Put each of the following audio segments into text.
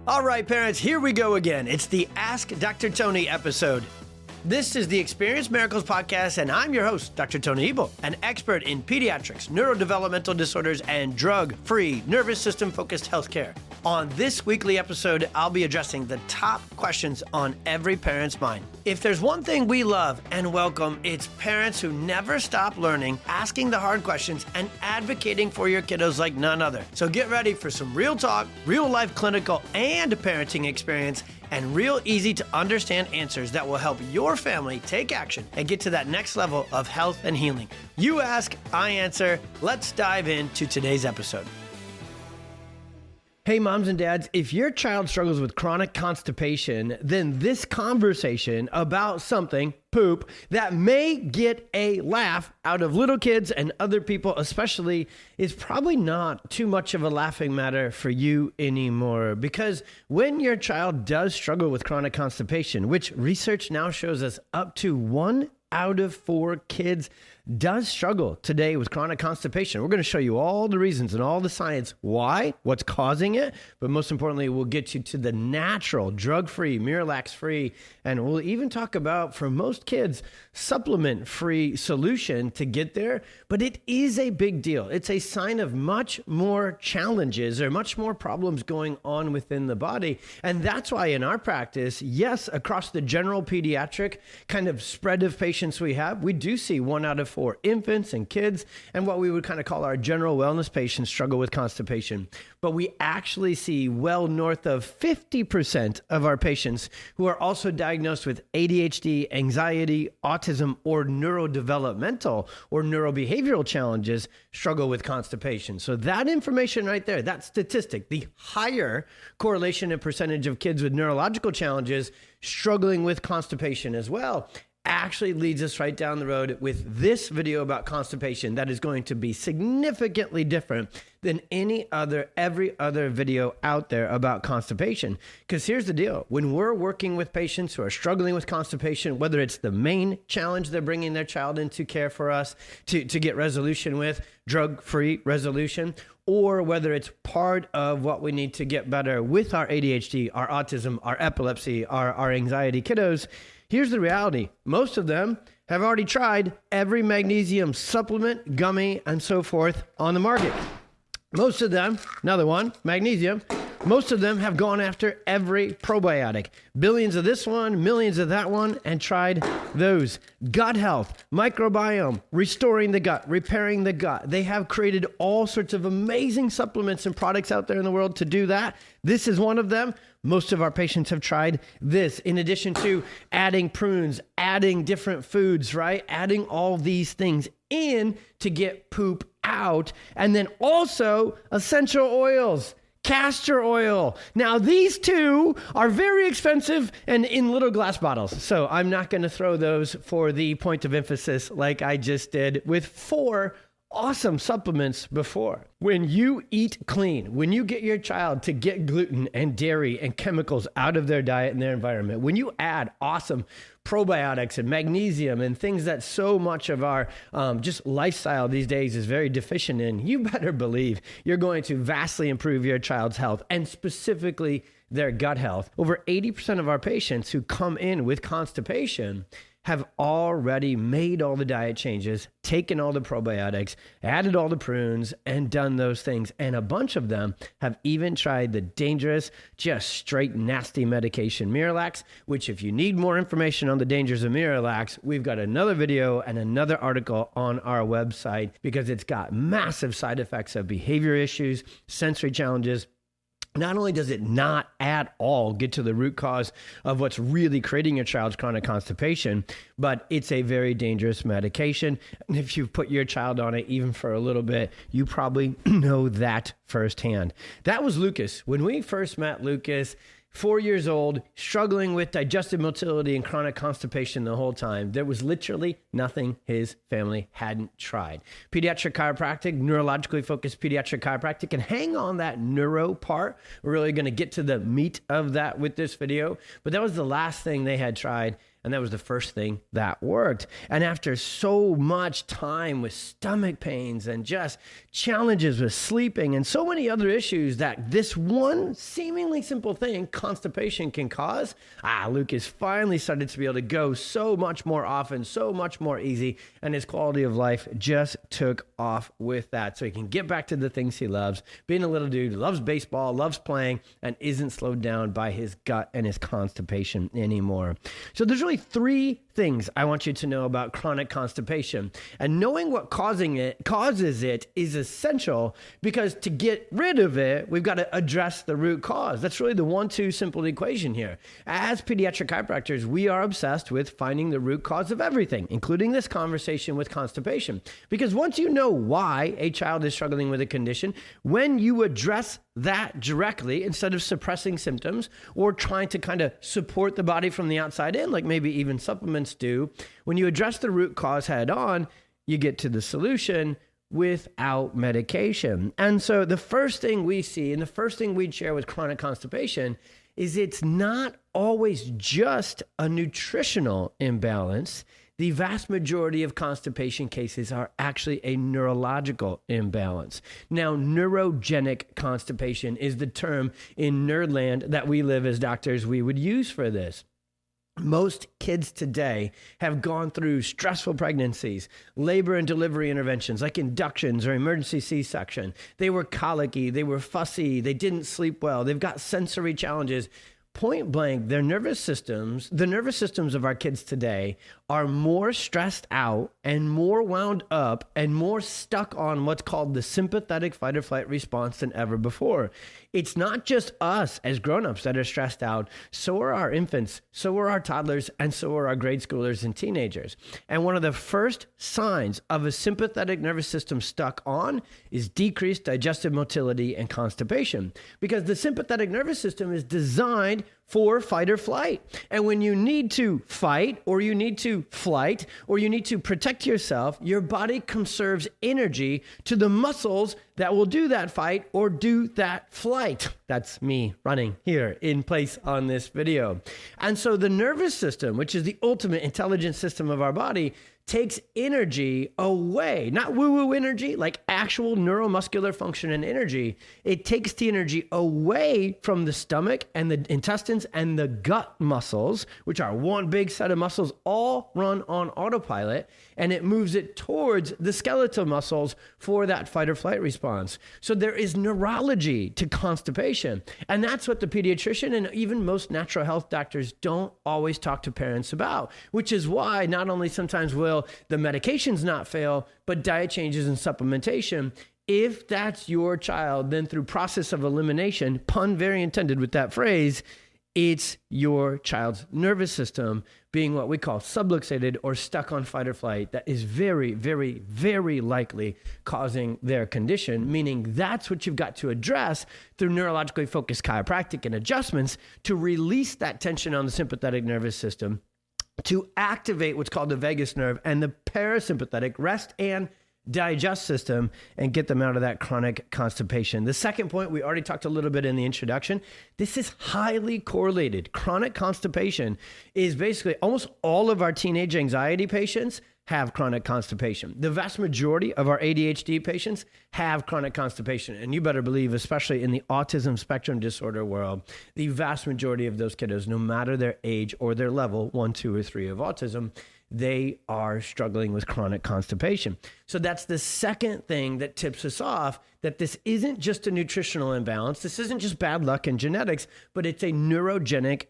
All right, parents, here we go again. It's the Ask Dr. Tony episode. This is the Experience Miracles podcast, and I'm your host, Dr. Tony Ebel, an expert in pediatrics, neurodevelopmental disorders, and drug-free, nervous system-focused healthcare. On this weekly episode, I'll be addressing the top questions on every parent's mind. If there's one thing we love and welcome, it's parents who never stop learning, asking the hard questions, and advocating for your kiddos like none other. So get ready for some real talk, real-life clinical and parenting experience, and real easy to understand answers that will help your family take action and get to that next level of health and healing. You ask, I answer. Let's dive into today's episode. Hey, moms and dads, if your child struggles with chronic constipation, then this conversation about something, poop, that may get a laugh out of little kids and other people especially, is probably not too much of a laughing matter for you anymore. Because when your child does struggle with chronic constipation, which research now shows us up to 1 out of 4 kids does struggle today with chronic constipation. We're going to show you all the reasons and all the science why, what's causing it, but most importantly, we'll get you to the natural, drug-free, Miralax-free, and we'll even talk about, for most kids, supplement-free solution to get there. But it is a big deal. It's a sign of much more challenges or much more problems going on within the body. And that's why in our practice, yes, across the general pediatric kind of spread of patients we have, we do see 1 out of 4 infants and kids, and what we would kind of call our general wellness patients struggle with constipation. But we actually see well north of 50% of our patients who are also diagnosed with ADHD, anxiety, autism, or neurodevelopmental or neurobehavioral challenges struggle with constipation. So that information right there, that statistic, the higher correlation and percentage of kids with neurological challenges struggling with constipation as well, actually leads us right down the road with this video about constipation that is going to be significantly different than every other video out there about constipation. Because here's the deal. When we're working with patients who are struggling with constipation, whether it's the main challenge they're bringing their child into care for us to get resolution with, drug-free resolution, or whether it's part of what we need to get better with our ADHD, our autism, our epilepsy, our anxiety kiddos, here's the reality. Most of them have already tried every magnesium supplement, gummy, and so forth on the market. Most of them, another one, magnesium, most of them have gone after every probiotic. Billions of this one, millions of that one, and tried those. Gut health, microbiome, restoring the gut, repairing the gut. They have created all sorts of amazing supplements and products out there in the world to do that. This is one of them. Most of our patients have tried this, in addition to adding prunes, adding different foods, right? Adding all these things in to get poop out. And then also essential oils, castor oil. Now, these two are very expensive and in little glass bottles. So I'm not going to throw those for the point of emphasis like I just did with 4 awesome supplements before. When you eat clean, when you get your child to get gluten and dairy and chemicals out of their diet and their environment, when you add awesome probiotics and magnesium and things that so much of our just lifestyle these days is very deficient in, you better believe you're going to vastly improve your child's health and specifically their gut health. Over 80% of our patients who come in with constipation have already made all the diet changes, taken all the probiotics, added all the prunes, and done those things. And a bunch of them have even tried the dangerous, just straight nasty medication Miralax, which if you need more information on the dangers of Miralax, we've got another video and another article on our website because it's got massive side effects of behavior issues, sensory challenges. Not only does it not at all get to the root cause of what's really creating your child's chronic constipation, but it's a very dangerous medication. And if you've put your child on it even for a little bit, you probably know that firsthand. That was Lucas. When we first met Lucas, 4 years old, struggling with digestive motility and chronic constipation the whole time. There was literally nothing his family hadn't tried. Pediatric chiropractic, neurologically-focused pediatric chiropractic, and hang on that neuro part. We're really going to get to the meat of that with this video. But that was the last thing they had tried. And that was the first thing that worked. And after so much time with stomach pains and just challenges with sleeping and so many other issues that this one seemingly simple thing, constipation, can cause, Lucas finally started to be able to go so much more often, so much more easy, and his quality of life just took off with that. So he can get back to the things he loves, being a little dude, loves baseball, loves playing, and isn't slowed down by his gut and his constipation anymore. So there's really three things I want you to know about chronic constipation. And knowing what causes it is essential, because to get rid of it, we've got to address the root cause. That's really the 1-2 simple equation here. As pediatric chiropractors, we are obsessed with finding the root cause of everything, including this conversation with constipation. Because once you know why a child is struggling with a condition, when you address that directly, instead of suppressing symptoms or trying to kind of support the body from the outside in, like maybe even supplements do, when you address the root cause head on, you get to the solution without medication. And so the first thing we see, and the first thing we'd share with chronic constipation, is it's not always just a nutritional imbalance. The vast majority of constipation cases are actually a neurological imbalance. Now, neurogenic constipation is the term in nerdland that we live as doctors we would use for this. Most kids today have gone through stressful pregnancies, labor and delivery interventions like inductions or emergency C-section. They were colicky, they were fussy, they didn't sleep well, they've got sensory challenges. Point blank, the nervous systems of our kids today are more stressed out and more wound up and more stuck on what's called the sympathetic fight or flight response than ever before. It's not just us as grown-ups that are stressed out. So are our infants, so are our toddlers, and so are our grade schoolers and teenagers. And one of the first signs of a sympathetic nervous system stuck on is decreased digestive motility and constipation, because the sympathetic nervous system is designed for fight or flight. And when you need to fight, or you need to flight, or you need to protect yourself, your body conserves energy to the muscles that will do that fight or do that flight. That's me running here in place on this video. And so the nervous system, which is the ultimate intelligence system of our body, takes energy away, not woo-woo energy, like actual neuromuscular function and energy. It takes the energy away from the stomach and the intestines and the gut muscles, which are one big set of muscles all run on autopilot, and it moves it towards the skeletal muscles for that fight or flight response. So there is neurology to constipation. And that's what the pediatrician and even most natural health doctors don't always talk to parents about, which is why not only sometimes will the medications not fail, but diet changes and supplementation. If that's your child, then through process of elimination, pun very intended with that phrase, it's your child's nervous system being what we call subluxated or stuck on fight or flight that is very, very, very likely causing their condition, meaning that's what you've got to address through neurologically focused chiropractic and adjustments to release that tension on the sympathetic nervous system, to activate what's called the vagus nerve and the parasympathetic rest and digest system, and get them out of that chronic constipation. The second point, we already talked a little bit in the introduction. This is highly correlated. Chronic constipation is basically almost all of our teenage anxiety patients have chronic constipation. The vast majority of our ADHD patients have chronic constipation. And you better believe, especially in the autism spectrum disorder world, the vast majority of those kiddos, no matter their age or their level, 1, 2, or 3 of autism, they are struggling with chronic constipation. So that's the second thing that tips us off that this isn't just a nutritional imbalance. This isn't just bad luck and genetics, but it's a neurogenic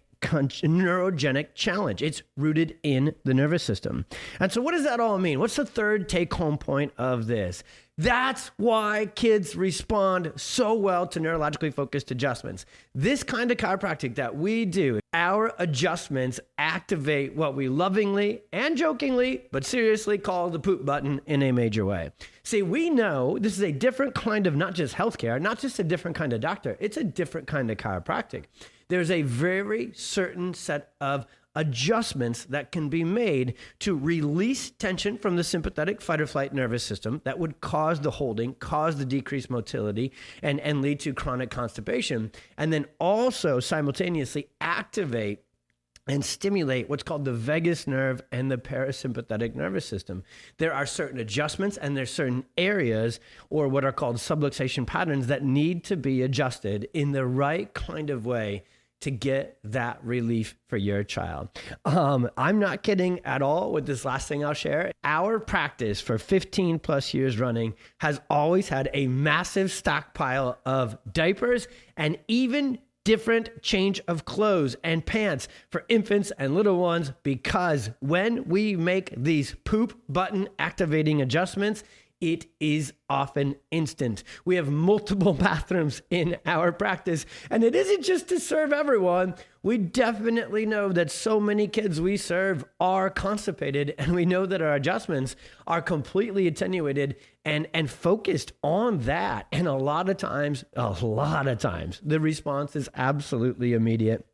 challenge. It's rooted in the nervous system. And so what does that all mean? What's the third take-home point of this? That's why kids respond so well to neurologically focused adjustments. This kind of chiropractic that we do, our adjustments activate what we lovingly and jokingly, but seriously call the poop button in a major way. See, we know this is a different kind of not just healthcare, not just a different kind of doctor, it's a different kind of chiropractic. There's a very certain set of adjustments that can be made to release tension from the sympathetic fight or flight nervous system that would cause the holding, cause the decreased motility, and lead to chronic constipation. And then also simultaneously activate and stimulate what's called the vagus nerve and the parasympathetic nervous system. There are certain adjustments and there's certain areas or what are called subluxation patterns that need to be adjusted in the right kind of way to get that relief for your child. I'm not kidding at all with this last thing I'll share. Our practice for 15 plus years running has always had a massive stockpile of diapers and even different change of clothes and pants for infants and little ones, because when we make these poop button activating adjustments, it is often instant. We have multiple bathrooms in our practice, and it isn't just to serve everyone. We definitely know that so many kids we serve are constipated, and we know that our adjustments are completely attenuated and focused on that. And a lot of times, the response is absolutely immediate.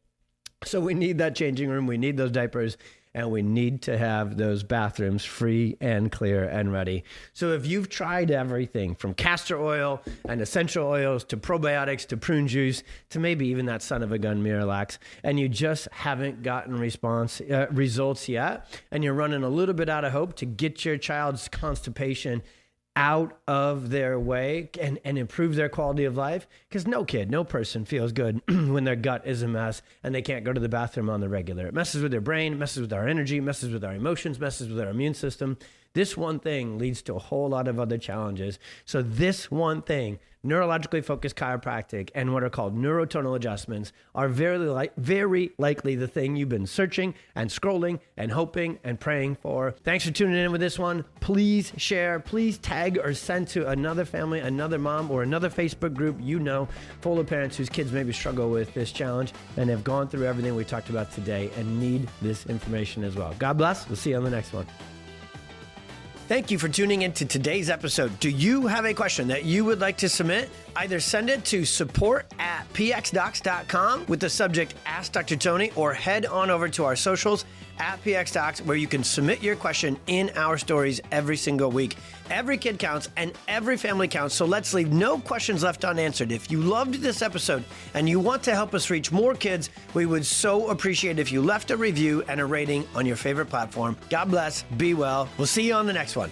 So we need that changing room, we need those diapers, and we need to have those bathrooms free and clear and ready. So if you've tried everything from castor oil and essential oils to probiotics to prune juice to maybe even that son of a gun Miralax, and you just haven't gotten results yet, and you're running a little bit out of hope to get your child's constipation out of their way and improve their quality of life, because no kid, no person feels good when their gut is a mess and they can't go to the bathroom on the regular. It messes with their brain, messes with our energy, messes with our emotions, messes with our immune system. This one thing leads to a whole lot of other challenges. So this one thing, neurologically-focused chiropractic and what are called neurotonal adjustments, are very likely the thing you've been searching and scrolling and hoping and praying for. Thanks for tuning in with this one. Please share, please tag or send to another family, another mom, or another Facebook group you know full of parents whose kids maybe struggle with this challenge and have gone through everything we talked about today and need this information as well. God bless. We'll see you on the next one. Thank you for tuning in to today's episode. Do you have a question that you would like to submit? Either send it to support@pxdocs.com with the subject Ask Dr. Tony, or head on over to our socials @pxdocs, where you can submit your question in our stories every single week. Every kid counts and every family counts, so let's leave no questions left unanswered. If you loved this episode and you want to help us reach more kids, we would so appreciate if you left a review and a rating on your favorite platform. God bless. Be well. We'll see you on the next one.